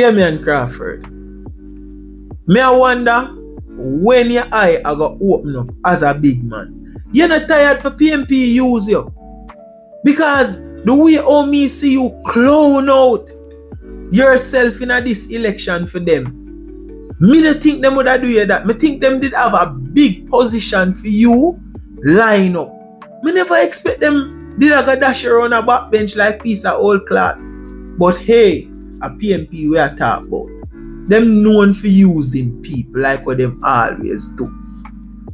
Yeah, me and Crawford. Me I wonder when your eye are gonna open up as a big man. You're not tired for PNP use you. Because the way how me see you clown out yourself in this election for them, me don't think them would do you that. Me think them did have a big position for you line up. Me never expect them did a go dash around a backbench like piece of old cloth. But hey, a PNP we are talking about. Them known for using people like what them always do.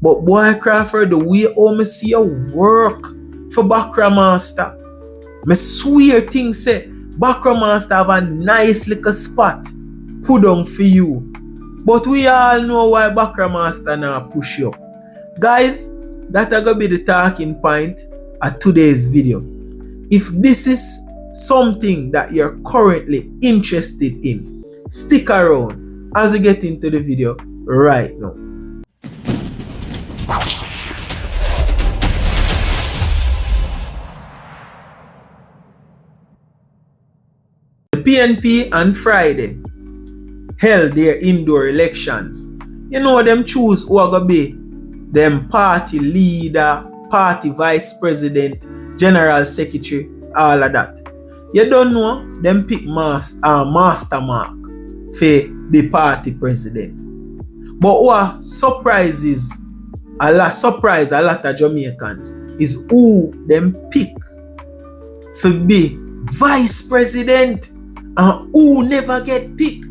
But boy Crawford, the way how me see you work for Bakra Master, me swear things say Bakra Master have a nice little spot put down for you. But we all know why Bakra Master now push you up. Guys, that's gonna be the talking point at today's video. If this is something that you're currently interested in, stick around as we get into the video right now. The PNP on Friday held their indoor elections. You know them choose who are gonna be them party leader, party vice president, general secretary, all of that. You don't know them pick Master Mark for the party president. But what surprises a lot of Jamaicans is who them pick for be vice president and who never get picked.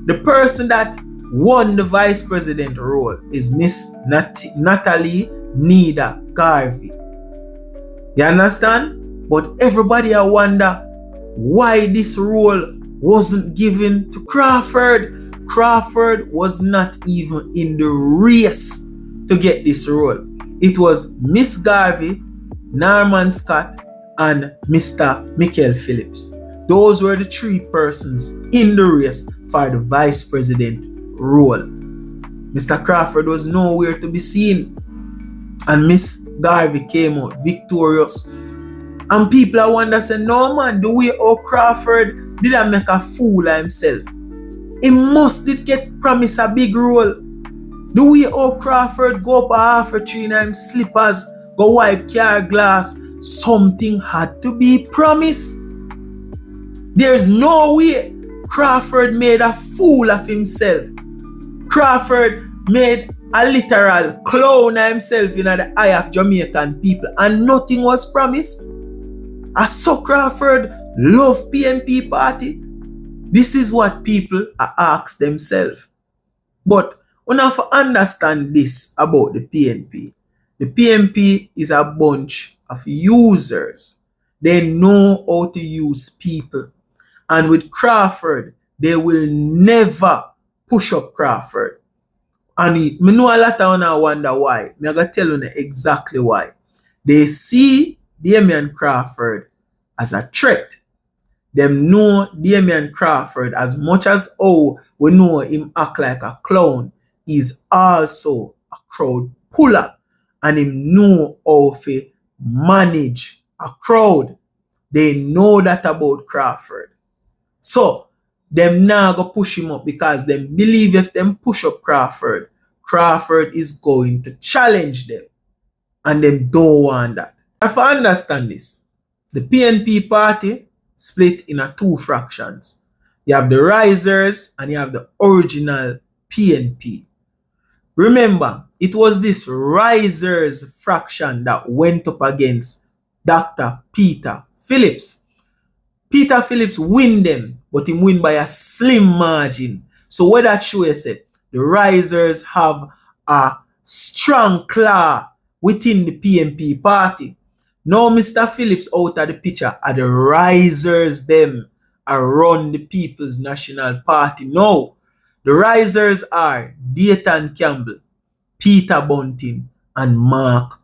The person that won the vice president role is Miss Natalie Nida Garvey. You understand? But everybody I wonder why this role wasn't given to Crawford. Crawford was not even in the race to get this role. It was Miss Garvey, Norman Scott, and Mr. Michael Phillips. Those were the three persons in the race for the vice president role. Mr. Crawford was nowhere to be seen, and Miss Garvey came out victorious. And people I wonder say, no man, the way how Crawford did I make a fool of himself. He must did get promised a big role. The way how Crawford go up a half a tree in him slippers, go wipe car glass, something had to be promised. There's no way Crawford made a fool of himself. Crawford made a literal clown of himself in the eye of Jamaican people, and nothing was promised. I saw Crawford love PNP party. This is what people ask themselves. But we have to understand this about the PNP. The PNP is a bunch of users. They know how to use people. And with Crawford, they will never push up Crawford. And me know a lot of you wonder why. I'm going to tell you exactly why. They see Damian Crawford as a threat. Them know Damian Crawford as much as we know him act like a clown. He's also a crowd puller. And him know how to manage a crowd. They know that about Crawford. So, them now go push him up because them believe if them push up Crawford, Crawford is going to challenge them. And them don't want that. If I understand this, the PNP party split in two fractions. You have the risers and you have the original PNP. Remember, it was this risers fraction that went up against Dr. Peter Phillips. Peter Phillips win them, but he win by a slim margin. So what that shows is the risers have a strong claw within the PNP party. Now Mr. Phillips out of the picture are the risers them around the People's National Party. Now the risers are Dayton Campbell, Peter Bunting, and Mark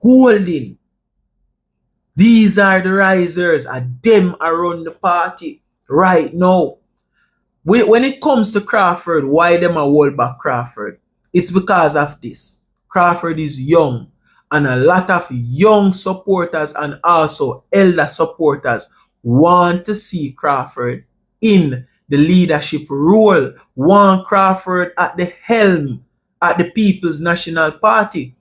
Golding. These are the risers, and them around the party right now. When it comes to Crawford, why them a hold back Crawford? It's because of this. Crawford is young, and a lot of young supporters and also elder supporters want to see Crawford in the leadership role, want Crawford at the helm at the People's National Party.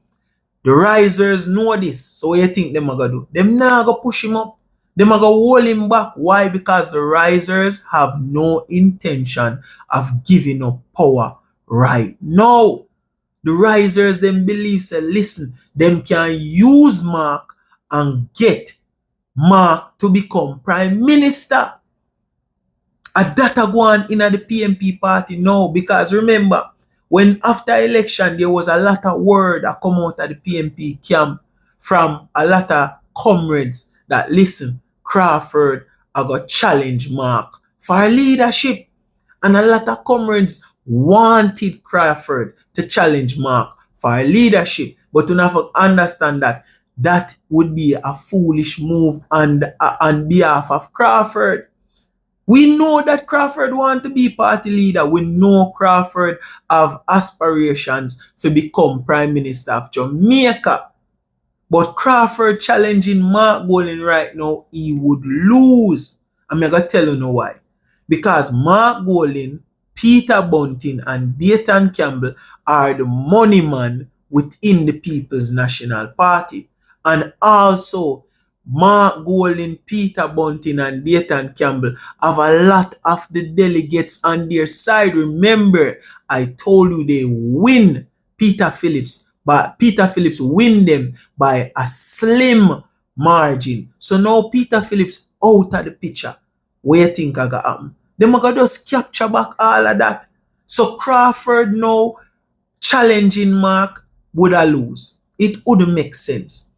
The risers know this. So what you think them are going to do? Them not going to push him up. Them are going to hold him back. Why? Because the risers have no intention of giving up power right now. The risers, them believe, say, listen, them can use Mark and get Mark to become prime minister. And that go on in the PNP party now. Because remember, when after election, there was a lot of word that come out of the PNP camp from a lot of comrades that, listen, Crawford I got challenge Mark for leadership. And a lot of comrades wanted Crawford to challenge Mark for leadership. But you have to understand that that would be a foolish move on behalf of Crawford. We know that Crawford want to be party leader. We know Crawford have aspirations to become Prime Minister of Jamaica. But Crawford challenging Mark Golding right now, he would lose. I'm going to tell you now why. Because Mark Golding, Peter Bunting, and Dayton Campbell are the money man within the People's National Party. And also, Mark Golding, Peter Bunting, and Dayton Campbell have a lot of the delegates on their side. Remember, I told you they win Peter Phillips, but Peter Phillips win them by a slim margin. So now Peter Phillips out of the picture. What you think I got happen? Them are gonna just capture back all of that. So Crawford now challenging Mark would I lose. It wouldn't make sense.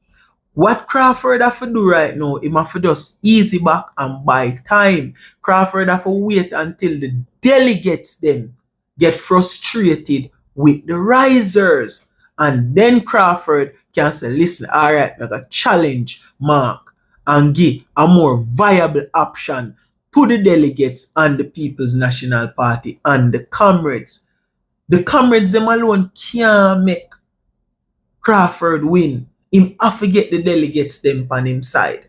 What Crawford have to do right now, he have to just easy back and buy time. Crawford have to wait until the delegates them get frustrated with the risers. And then Crawford can say, listen, all right, I got challenge Mark and give a more viable option to the delegates and the People's National Party and the comrades. The comrades them alone can't make Crawford win. Him have to get the delegates them on him side.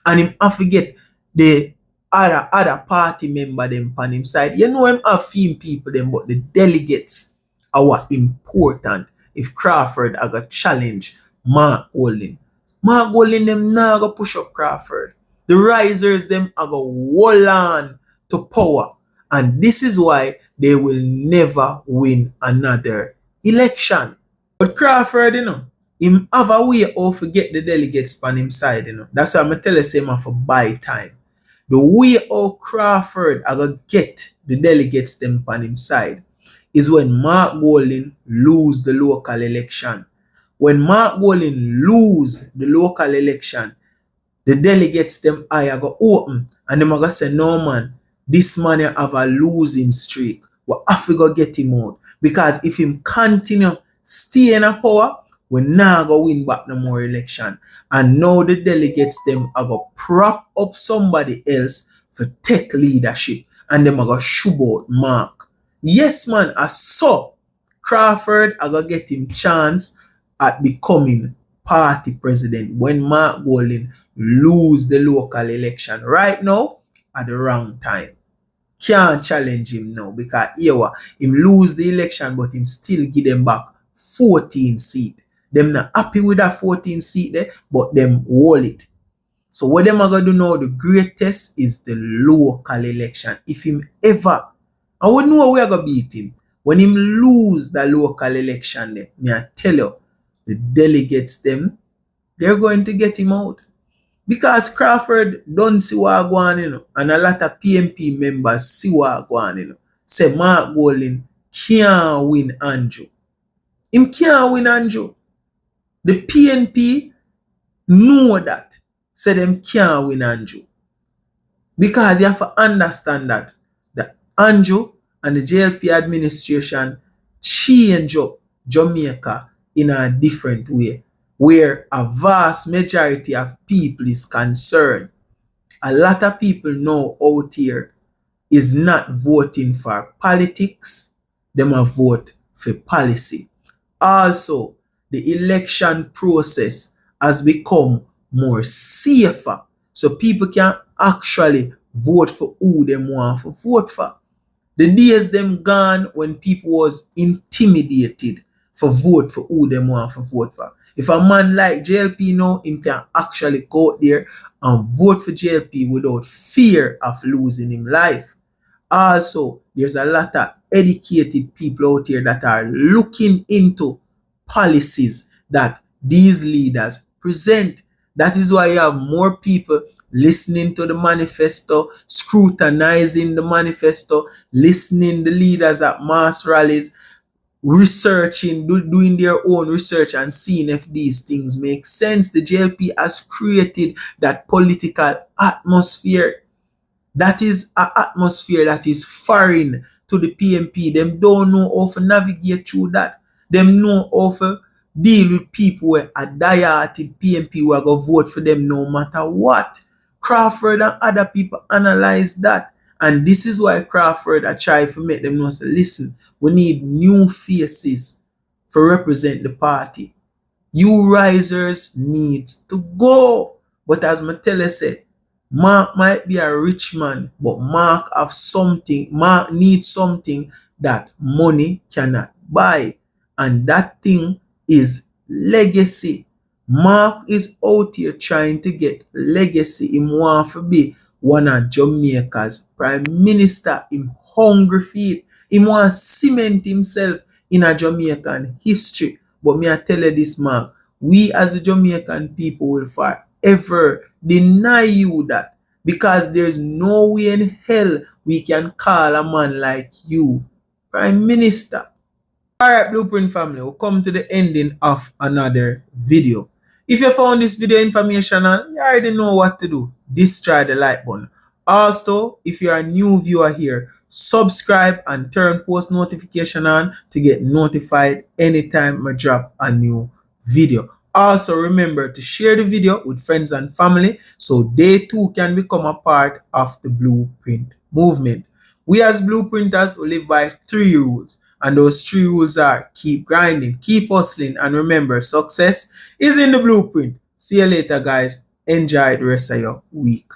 And him have to get the other party member them on him side. You know him have few people them, but the delegates are what important if Crawford are going to challenge Mark Golding. Mark Golding them now go push up Crawford. The risers them are going to hold on to power. And this is why they will never win another election. But Crawford, you know, him have a way of to get the delegates on him side, you know. That's why I'm tell you him have to buy time. The way of Crawford are going to get the delegates them on him side is when Mark Golding lose the local election. When Mark Golding lose the local election, the delegates them eye go open and them are going to say, no man, this man have a losing streak. We have to go get him out. Because if him continue stay in a power, we now go win back no more election. And now the delegates them are going to prop up somebody else for take leadership. And them are going to shoot out Mark. Yes, man, I saw Crawford are going to get him chance at becoming party president when Mark Golding lose the local election. Right now, at the wrong time. Can't challenge him now because here him lose the election, but him still give them back 14 seats. Them not happy with that 14 seat there, but them hold it. So what them are going to do now, the greatest is the local election. If him ever, and we know we are going to beat him. When him lose the local election there, me I tell you, the delegates them, they're going to get him out. Because Crawford don't see what go on, you know, and a lot of PNP members see what go on, you know. Say Mark Golding can't win Andrew. Him can't win Andrew. The PNP know that. Say them can't win Andrew. Because you have to understand that the Andrew and the JLP administration change up Jamaica in a different way, where a vast majority of people is concerned. A lot of people now out here is not voting for politics, them a vote for policy. Also, the election process has become more safer, so people can actually vote for who them want to vote for. The days them gone when people was intimidated for vote for who them want for vote for. If a man like JLP now, him can actually go out there and vote for JLP without fear of losing him life. Also, there's a lot of educated people out here that are looking into policies that these leaders present. That is why you have more people listening to the manifesto, scrutinizing the manifesto, listening the leaders at mass rallies, researching, doing their own research and seeing if these things make sense. The JLP has created that political atmosphere. That is an atmosphere that is foreign to the PNP. Them don't know how to navigate through that. Them know how to deal with people who are die-hearted PNP who are going to vote for them no matter what. Crawford and other people analyze that. And this is why Crawford are trying to make them know, say, listen, we need new faces to represent the party. You risers need to go. But as I tell you, say, Mark might be a rich man, but Mark have something. Mark needs something that money cannot buy. And that thing is legacy. Mark is out here trying to get legacy. He wants to be one of Jamaica's prime minister. Him hungry for it. He wants to cement himself in a Jamaican history. But me I tell you this, Mark, we as a Jamaican people will forever deny you that, because there's no way in hell we can call a man like you Prime Minister. Alright, Blueprint family, we'll come to the ending of another video. If you found this video informational, you already know what to do. Destroy the like button. Also, if you are a new viewer here, subscribe and turn post notification on to get notified anytime I drop a new video. Also, remember to share the video with friends and family so they too can become a part of the Blueprint movement. We as Blueprinters will live by 3 rules. And those 3 rules are: keep grinding, keep hustling, and remember, success is in the blueprint. See you later, guys. Enjoy the rest of your week.